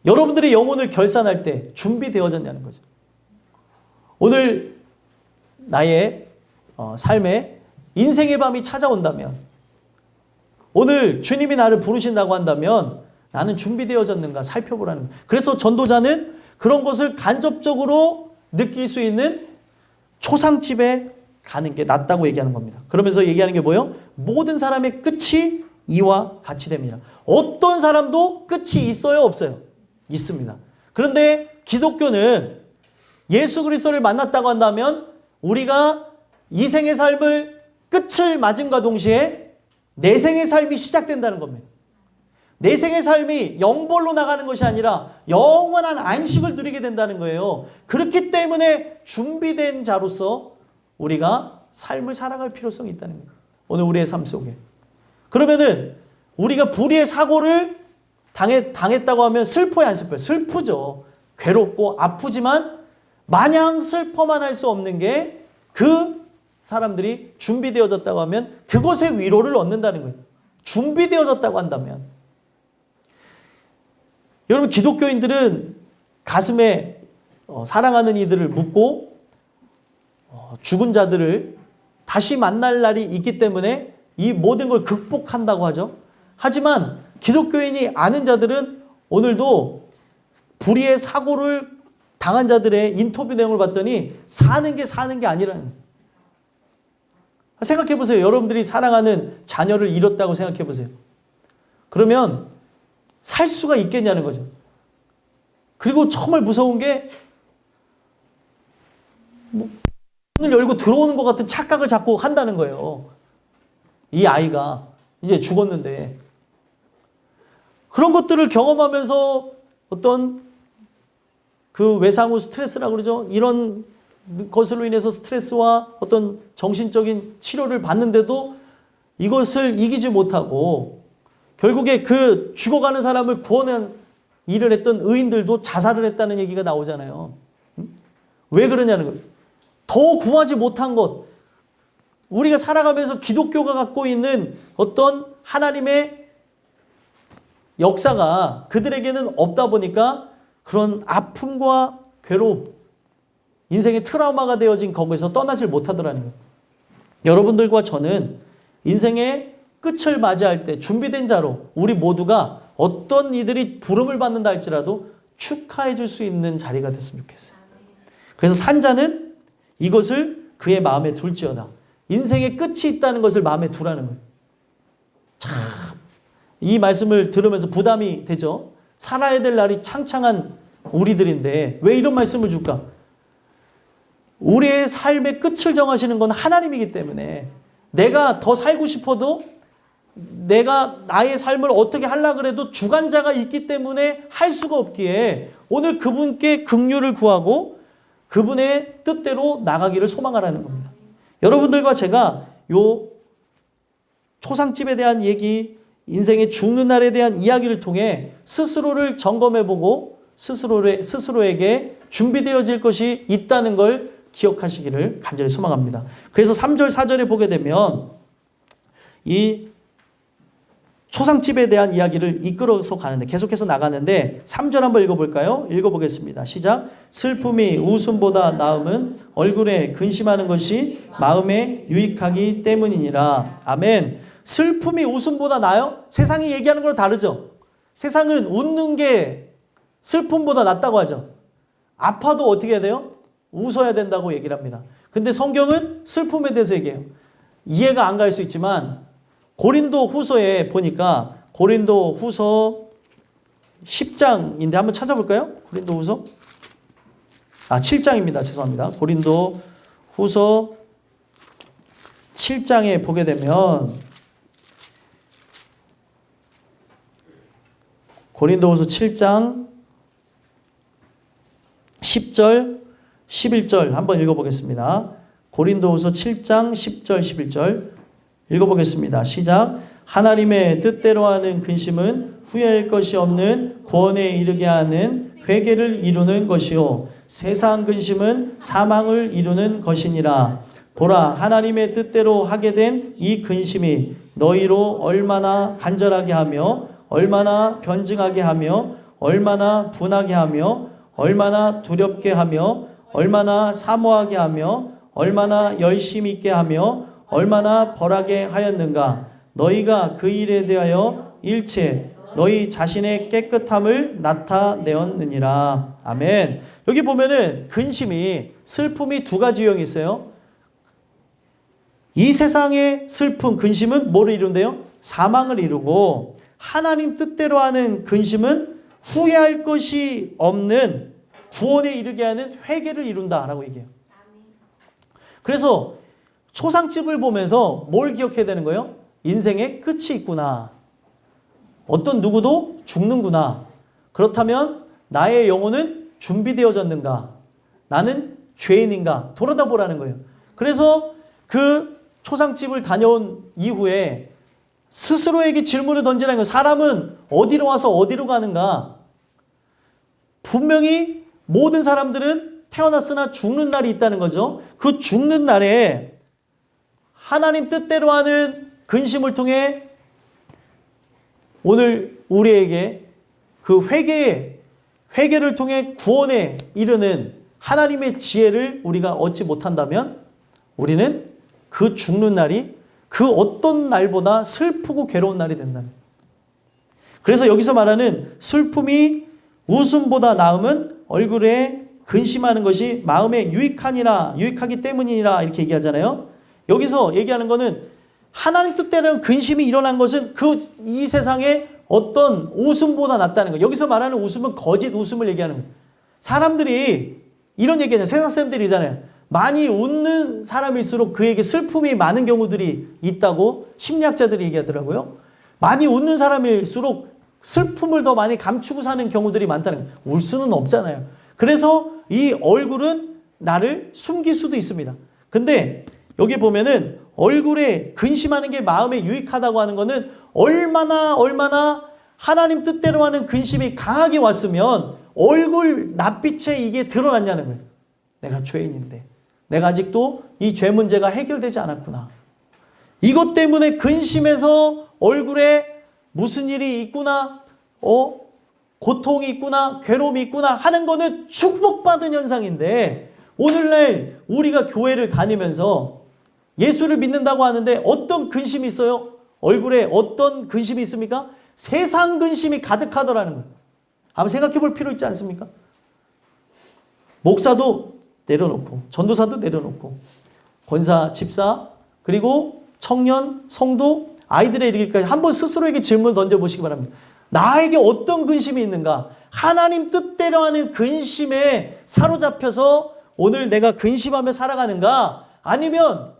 여러분들의 영혼을 결산할 때 준비되어졌냐는 거죠. 오늘 나의 삶에 인생의 밤이 찾아온다면 오늘 주님이 나를 부르신다고 한다면 나는 준비되어졌는가 살펴보라는 거예요. 그래서 전도자는 그런 것을 간접적으로 느낄 수 있는 초상집에 가는 게 낫다고 얘기하는 겁니다. 그러면서 얘기하는 게 뭐예요? 모든 사람의 끝이 이와 같이 됩니다. 어떤 사람도 끝이 있어요, 없어요? 있습니다. 그런데 기독교는 예수 그리스도를 만났다고 한다면 우리가 이 생의 삶을 끝을 맞음과 동시에 내 생의 삶이 시작된다는 겁니다. 내 생의 삶이 영벌로 나가는 것이 아니라 영원한 안식을 누리게 된다는 거예요. 그렇기 때문에 준비된 자로서 우리가 삶을 살아갈 필요성이 있다는 거예요. 오늘 우리의 삶 속에. 그러면은 우리가 불의의 사고를 당했다고 하면 슬퍼요, 안 슬퍼요? 슬프죠. 괴롭고 아프지만 마냥 슬퍼만 할 수 없는 게 그 사람들이 준비되어졌다고 하면 그것의 위로를 얻는다는 거예요. 준비되어졌다고 한다면. 여러분, 기독교인들은 가슴에 사랑하는 이들을 묻고 죽은 자들을 다시 만날 날이 있기 때문에 이 모든 걸 극복한다고 하죠. 하지만 기독교인이 아는 자들은 오늘도 불의의 사고를 당한 자들의 인터뷰 내용을 봤더니 사는 게 아니라는 거예요. 생각해 보세요. 여러분들이 사랑하는 자녀를 잃었다고 생각해 보세요. 그러면 살 수가 있겠냐는 거죠. 그리고 정말 무서운 게 문을 열고 들어오는 것 같은 착각을 자꾸 한다는 거예요. 이 아이가 이제 죽었는데. 그런 것들을 경험하면서 어떤 그 외상 후 스트레스라고 그러죠. 이런 것으로 인해서 스트레스와 어떤 정신적인 치료를 받는데도 이것을 이기지 못하고 결국에 그 죽어가는 사람을 구원한 일을 했던 의인들도 자살을 했다는 얘기가 나오잖아요. 왜 그러냐는 거예요. 더 구하지 못한 것. 우리가 살아가면서 기독교가 갖고 있는 어떤 하나님의 역사가 그들에게는 없다 보니까 그런 아픔과 괴로움, 인생의 트라우마가 되어진 거기서 떠나질 못하더라는 거예요. 여러분들과 저는 인생의 끝을 맞이할 때 준비된 자로 우리 모두가 어떤 이들이 부름을 받는다 할지라도 축하해 줄 수 있는 자리가 됐으면 좋겠어요. 그래서 산자는 이것을 그의 마음에 둘지어다. 인생의 끝이 있다는 것을 마음에 두라는 거예요. 참, 이 말씀을 들으면서 부담이 되죠. 살아야 될 날이 창창한 우리들인데 왜 이런 말씀을 줄까? 우리의 삶의 끝을 정하시는 건 하나님이기 때문에 내가 더 살고 싶어도 내가 나의 삶을 어떻게 하려고 그래도 주관자가 있기 때문에 할 수가 없기에 오늘 그분께 긍휼을 구하고 그분의 뜻대로 나가기를 소망하라는 겁니다. 여러분들과 제가 요 초상집에 대한 얘기, 인생의 죽는 날에 대한 이야기를 통해 스스로를 점검해보고 스스로에게 준비되어질 것이 있다는 걸 기억하시기를 간절히 소망합니다. 그래서 3절, 4절에 보게 되면 이 초상집에 대한 이야기를 이끌어서 가는데 계속해서 나가는데 3절 한번 읽어볼까요? 읽어보겠습니다. 시작. 슬픔이 웃음보다 나음은 얼굴에 근심하는 것이 마음에 유익하기 때문이니라. 아멘. 슬픔이 웃음보다 나아요? 세상이 얘기하는 거랑 다르죠? 세상은 웃는 게 슬픔보다 낫다고 하죠. 아파도 어떻게 해야 돼요? 웃어야 된다고 얘기를 합니다. 근데 성경은 슬픔에 대해서 얘기해요. 이해가 안 갈 수 있지만 고린도 후서에 보니까 고린도 후서 10장인데 한번 찾아볼까요? 고린도 후서 7장입니다. 죄송합니다. 고린도 후서 7장에 보게 되면 고린도 후서 7장 10절 11절 한번 읽어보겠습니다. 고린도 후서 7장 10절 11절 읽어보겠습니다. 시작. 하나님의 뜻대로 하는 근심은 후회할 것이 없는 구원에 이르게 하는 회개를 이루는 것이요 세상 근심은 사망을 이루는 것이니라. 보라, 하나님의 뜻대로 하게 된 이 근심이 너희로 얼마나 간절하게 하며 얼마나 변증하게 하며 얼마나 분하게 하며 얼마나 두렵게 하며 얼마나 사모하게 하며 얼마나 열심 있게 하며 얼마나 벌하게 하였는가. 너희가 그 일에 대하여 일체 너희 자신의 깨끗함을 나타내었느니라. 아멘. 여기 보면은 근심이, 슬픔이 두 가지 유형이 있어요. 이 세상의 슬픔, 근심은 뭐를 이룬대요? 사망을 이루고, 하나님 뜻대로 하는 근심은 후회할 것이 없는 구원에 이르게 하는 회개를 이룬다라고 얘기해요. 그래서 초상집을 보면서 뭘 기억해야 되는 거예요? 인생의 끝이 있구나. 어떤 누구도 죽는구나. 그렇다면 나의 영혼은 준비되어졌는가? 나는 죄인인가? 돌아다보라는 거예요. 그래서 그 초상집을 다녀온 이후에 스스로에게 질문을 던지라는 거예요. 사람은 어디로 와서 어디로 가는가? 분명히 모든 사람들은 태어났으나 죽는 날이 있다는 거죠. 그 죽는 날에 하나님 뜻대로 하는 근심을 통해 오늘 우리에게 그 회개를 통해 구원에 이르는 하나님의 지혜를 우리가 얻지 못한다면 우리는 그 죽는 날이 그 어떤 날보다 슬프고 괴로운 날이 된다는 거예요. 그래서 여기서 말하는 슬픔이 웃음보다 나음은 얼굴에 근심하는 것이 마음에 유익하기 때문이라 이렇게 얘기하잖아요. 여기서 얘기하는 거는 하나님 뜻대로 근심이 일어난 것은 이 세상에 어떤 웃음보다 낫다는 거예요. 여기서 말하는 웃음은 거짓 웃음을 얘기하는 거예요. 사람들이 이런 얘기하잖아요. 세상 사람들이잖아요. 많이 웃는 사람일수록 그에게 슬픔이 많은 경우들이 있다고 심리학자들이 얘기하더라고요. 많이 웃는 사람일수록 슬픔을 더 많이 감추고 사는 경우들이 많다는 거예요. 울 수는 없잖아요. 그래서 이 얼굴은 나를 숨길 수도 있습니다. 근데 여기 보면은 얼굴에 근심하는 게 마음에 유익하다고 하는 거는 얼마나 하나님 뜻대로 하는 근심이 강하게 왔으면 얼굴 낯빛에 이게 드러났냐는 거예요. 내가 죄인인데 내가 아직도 이 죄 문제가 해결되지 않았구나. 이것 때문에 근심해서 얼굴에 무슨 일이 있구나, 고통이 있구나, 괴로움이 있구나 하는 거는 축복받은 현상인데 오늘날 우리가 교회를 다니면서 예수를 믿는다고 하는데 어떤 근심이 있어요? 얼굴에 어떤 근심이 있습니까? 세상 근심이 가득하더라는 거예요. 한번 생각해 볼 필요 있지 않습니까? 목사도 내려놓고 전도사도 내려놓고 권사, 집사 그리고 청년, 성도, 아이들의 이르기까지 한번 스스로에게 질문을 던져보시기 바랍니다. 나에게 어떤 근심이 있는가? 하나님 뜻대로 하는 근심에 사로잡혀서 오늘 내가 근심하며 살아가는가? 아니면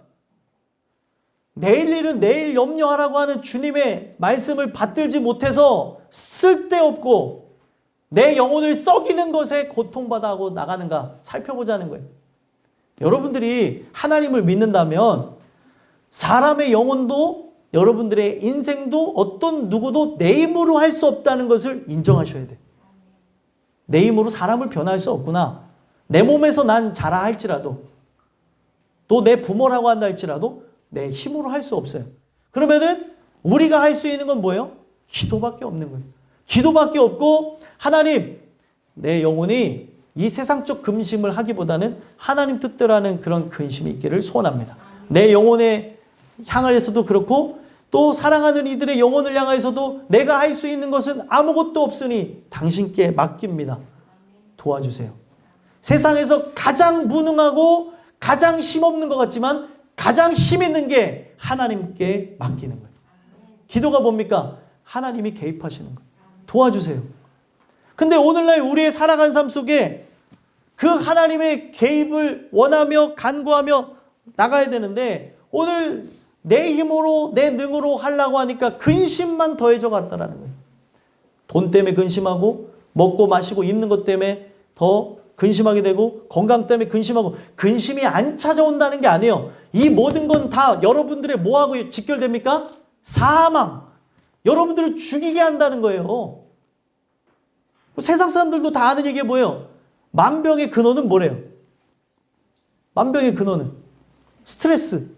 내일 일은 내일 염려하라고 하는 주님의 말씀을 받들지 못해서 쓸데없고 내 영혼을 썩이는 것에 고통받아 하고 나가는가 살펴보자는 거예요. 여러분들이 하나님을 믿는다면 사람의 영혼도 여러분들의 인생도 어떤 누구도 내 힘으로 할 수 없다는 것을 인정하셔야 돼요. 내 힘으로 사람을 변화할 수 없구나. 내 몸에서 난 자라 할지라도 또 내 부모라고 한다 할지라도 내 힘으로 할 수 없어요. 그러면은 우리가 할 수 있는 건 뭐예요? 기도밖에 없는 거예요. 기도밖에 없고 하나님 내 영혼이 이 세상적 근심을 하기보다는 하나님 뜻대로 하는 그런 근심이 있기를 소원합니다. 내 영혼에 향하여서도 그렇고 또 사랑하는 이들의 영혼을 향하여서도 내가 할 수 있는 것은 아무것도 없으니 당신께 맡깁니다. 도와주세요. 세상에서 가장 무능하고 가장 힘없는 것 같지만 가장 힘 있는 게 하나님께 맡기는 거예요. 기도가 뭡니까? 하나님이 개입하시는 거예요. 도와주세요. 근데 오늘날 우리의 살아간 삶 속에 그 하나님의 개입을 원하며 간구하며 나가야 되는데 오늘 내 힘으로 내 능으로 하려고 하니까 근심만 더해져 갔다라는 거예요. 돈 때문에 근심하고 먹고 마시고 입는 것 때문에 더 근심하게 되고 건강 때문에 근심하고 근심이 안 찾아온다는 게 아니에요. 이 모든 건 다 여러분들의 뭐하고 직결됩니까? 사망. 여러분들을 죽이게 한다는 거예요. 세상 사람들도 다 아는 얘기가 뭐예요? 만병의 근원은 뭐래요? 만병의 근원은 스트레스.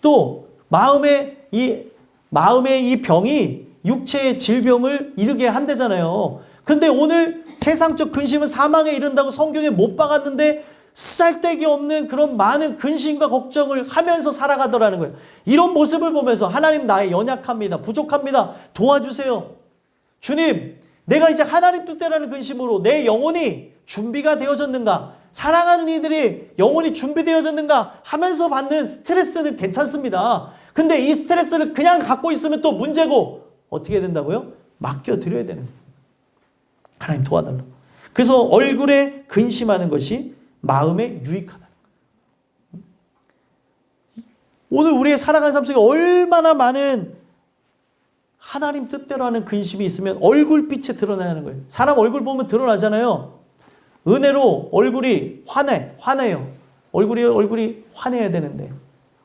또 마음의 이 병이 육체의 질병을 이르게 한대잖아요. 근데 오늘 세상적 근심은 사망에 이른다고 성경에 못 박았는데 쓸데기 없는 그런 많은 근심과 걱정을 하면서 살아가더라는 거예요. 이런 모습을 보면서 하나님 나의 연약합니다. 부족합니다. 도와주세요. 주님, 내가 이제 하나님 뜻대로라는 근심으로 내 영혼이 준비가 되어졌는가? 사랑하는 이들이 영혼이 준비되어졌는가? 하면서 받는 스트레스는 괜찮습니다. 근데 이 스트레스를 그냥 갖고 있으면 또 문제고 어떻게 된다고요? 맡겨드려야 되는 거예요. 하나님 도와달라고. 그래서 얼굴에 근심하는 것이 마음에 유익하다. 오늘 우리의 살아가는 삶 속에 얼마나 많은 하나님 뜻대로 하는 근심이 있으면 얼굴빛에 드러나는 거예요. 사람 얼굴 보면 드러나잖아요. 은혜로 얼굴이 화내요. 얼굴이 화내야 되는데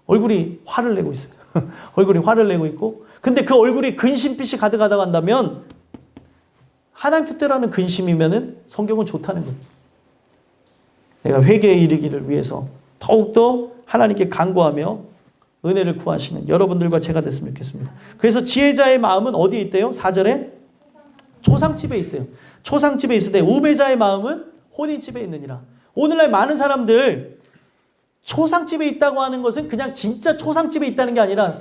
얼굴이 화를 내고 있어요. 얼굴이 화를 내고 있고, 근데 그 얼굴이 근심빛이 가득하다 간다면 하나님 뜻대로 하는 근심이면은 성경은 좋다는 거예요. 내가 회개에 이르기를 위해서 더욱더 하나님께 간구하며 은혜를 구하시는 여러분들과 제가 됐으면 좋겠습니다. 그래서 지혜자의 마음은 어디에 있대요? 4절에 초상집에 있대요. 초상집에 있을 때 우매자의 마음은 혼인집에 있느니라. 오늘날 많은 사람들 초상집에 있다고 하는 것은 그냥 진짜 초상집에 있다는 게 아니라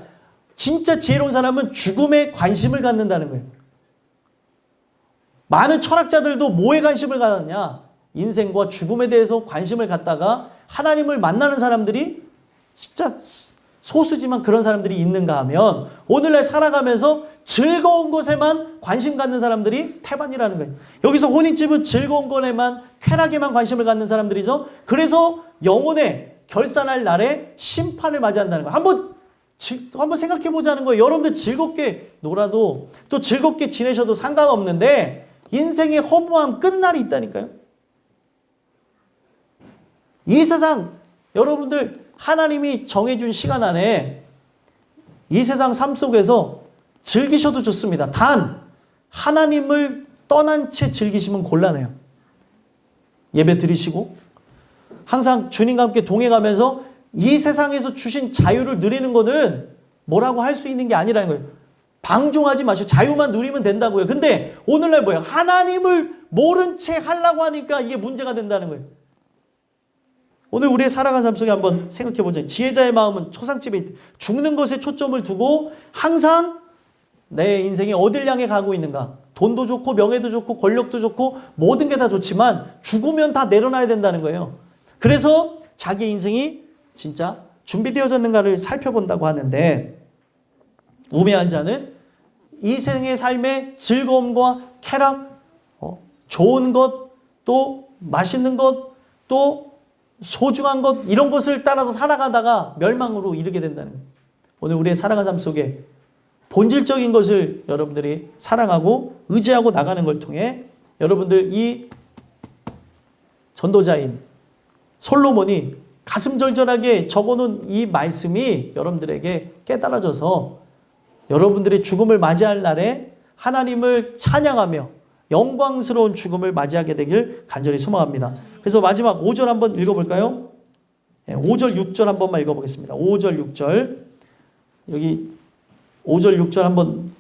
진짜 지혜로운 사람은 죽음에 관심을 갖는다는 거예요. 많은 철학자들도 뭐에 관심을 갖느냐? 인생과 죽음에 대해서 관심을 갖다가 하나님을 만나는 사람들이 진짜 소수지만 그런 사람들이 있는가 하면 오늘날 살아가면서 즐거운 것에만 관심 갖는 사람들이 태반이라는 거예요. 여기서 혼인집은 즐거운 것에만, 쾌락에만 관심을 갖는 사람들이죠. 그래서 영혼의 결산할 날에 심판을 맞이한다는 거예요. 한번 생각해 보자는 거예요. 여러분들 즐겁게 놀아도 또 즐겁게 지내셔도 상관없는데 인생의 허무함 끝날이 있다니까요. 이 세상 여러분들 하나님이 정해준 시간 안에 이 세상 삶 속에서 즐기셔도 좋습니다. 단 하나님을 떠난 채 즐기시면 곤란해요. 예배 드리시고 항상 주님과 함께 동행하면서 이 세상에서 주신 자유를 누리는 것은 뭐라고 할 수 있는 게 아니라는 거예요. 방종하지 마시고 자유만 누리면 된다고요. 근데 오늘날 뭐예요? 하나님을 모른 채 하려고 하니까 이게 문제가 된다는 거예요. 오늘 우리의 살아가는 삶 속에 한번 생각해 보자. 지혜자의 마음은 초상집에 있다. 죽는 것에 초점을 두고 항상 내 인생이 어딜 향해 가고 있는가. 돈도 좋고 명예도 좋고 권력도 좋고 모든 게 다 좋지만 죽으면 다 내려놔야 된다는 거예요. 그래서 자기 인생이 진짜 준비되어졌는가를 살펴본다고 하는데, 우매한 자는 이 생의 삶의 즐거움과 쾌락, 좋은 것, 또 맛있는 것, 또 소중한 것, 이런 것을 따라서 살아가다가 멸망으로 이르게 된다는 거예요. 오늘 우리의 살아가는 삶 속에 본질적인 것을 여러분들이 사랑하고 의지하고 나가는 걸 통해 여러분들 이 전도자인 솔로몬이 가슴 절절하게 적어놓은 이 말씀이 여러분들에게 깨달아져서 여러분들의 죽음을 맞이할 날에 하나님을 찬양하며 영광스러운 죽음을 맞이하게 되길 간절히 소망합니다. 그래서 마지막 5절 한번 읽어볼까요? 5절 6절 한 번만 읽어보겠습니다. 5절 6절 여기 5절 6절 한번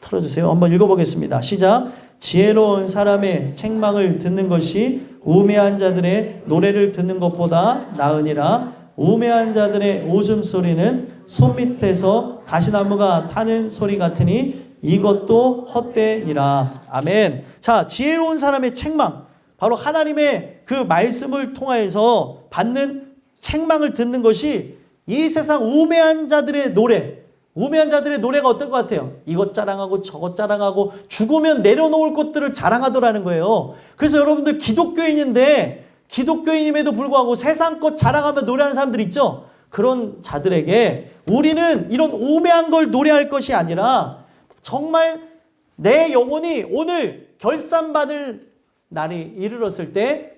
틀어주세요. 한번 읽어보겠습니다. 시작. 지혜로운 사람의 책망을 듣는 것이 우매한 자들의 노래를 듣는 것보다 나으니라. 우매한 자들의 웃음소리는 손밑에서 가시나무가 타는 소리 같으니 이것도 헛되니라. 아멘. 자, 지혜로운 사람의 책망, 바로 하나님의 그 말씀을 통하여서 받는 책망을 듣는 것이 이 세상 우매한 자들의 노래, 우매한 자들의 노래가 어떨 것 같아요? 이것 자랑하고 저것 자랑하고 죽으면 내려놓을 것들을 자랑하더라는 거예요. 그래서 여러분들 기독교인인데 기독교인임에도 불구하고 세상 것 자랑하며 노래하는 사람들 있죠? 그런 자들에게 우리는 이런 우매한 걸 노래할 것이 아니라 정말 내 영혼이 오늘 결산받을 날이 이르렀을 때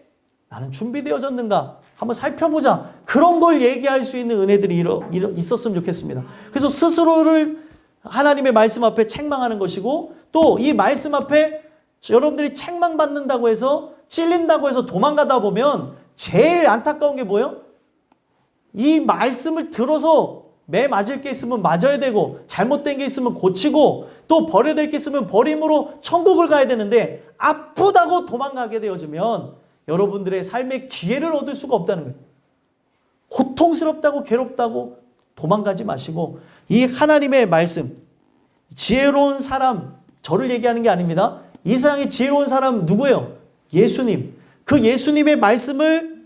나는 준비되어졌는가 한번 살펴보자. 그런 걸 얘기할 수 있는 은혜들이 있었으면 좋겠습니다. 그래서 스스로를 하나님의 말씀 앞에 책망하는 것이고, 또 이 말씀 앞에 여러분들이 책망받는다고 해서 찔린다고 해서 도망가다 보면 제일 안타까운 게 뭐예요? 이 말씀을 들어서 매 맞을 게 있으면 맞아야 되고, 잘못된 게 있으면 고치고, 또 버려야 될 게 있으면 버림으로 천국을 가야 되는데 아프다고 도망가게 되어지면 여러분들의 삶의 기회를 얻을 수가 없다는 거예요. 고통스럽다고 괴롭다고 도망가지 마시고 이 하나님의 말씀, 지혜로운 사람, 저를 얘기하는 게 아닙니다. 이 세상에 지혜로운 사람 누구예요? 예수님. 그 예수님의 말씀을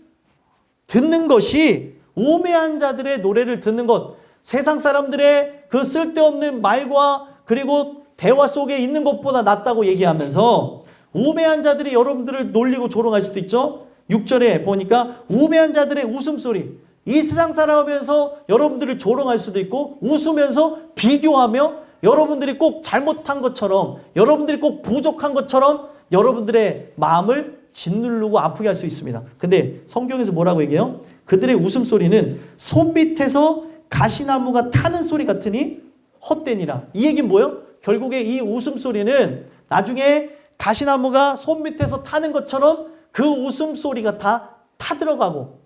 듣는 것이 우매한 자들의 노래를 듣는 것, 세상 사람들의 그 쓸데없는 말과 그리고 대화 속에 있는 것보다 낫다고 얘기하면서 우매한 자들이 여러분들을 놀리고 조롱할 수도 있죠. 6절에 보니까 우매한 자들의 웃음소리, 이 세상 살아오면서 여러분들을 조롱할 수도 있고 웃으면서 비교하며 여러분들이 꼭 잘못한 것처럼, 여러분들이 꼭 부족한 것처럼 여러분들의 마음을 짓누르고 아프게 할 수 있습니다. 근데 성경에서 뭐라고 얘기해요? 그들의 웃음소리는 손밑에서 가시나무가 타는 소리 같으니 헛되니라. 이 얘기는 뭐예요? 결국에 이 웃음소리는 나중에 가시나무가 손밑에서 타는 것처럼 그 웃음소리가 다 타들어가고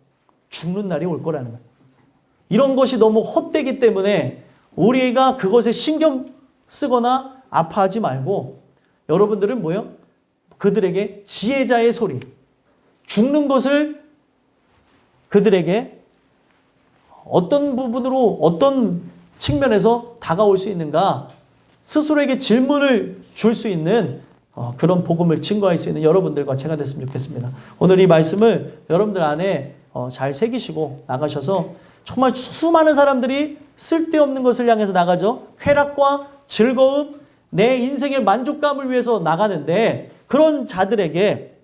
죽는 날이 올 거라는 거예요. 이런 것이 너무 헛되기 때문에 우리가 그것에 신경 쓰거나 아파하지 말고 여러분들은 뭐예요? 그들에게 지혜자의 소리, 죽는 것을 그들에게 어떤 부분으로 어떤 측면에서 다가올 수 있는가 스스로에게 질문을 줄 수 있는 그런 복음을 증거할 수 있는 여러분들과 제가 됐으면 좋겠습니다. 오늘 이 말씀을 여러분들 안에 잘 새기시고 나가셔서 정말 수많은 사람들이 쓸데없는 것을 향해서 나가죠. 쾌락과 즐거움, 내 인생의 만족감을 위해서 나가는데 그런 자들에게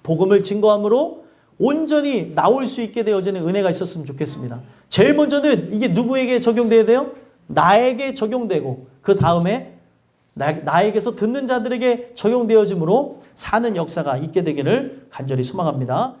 복음을 증거함으로 온전히 나올 수 있게 되어지는 은혜가 있었으면 좋겠습니다. 제일 먼저는 이게 누구에게 적용돼야 돼요? 나에게 적용되고 그 다음에 나에게서 듣는 자들에게 적용되어짐으로 사는 역사가 있게 되기를 간절히 소망합니다.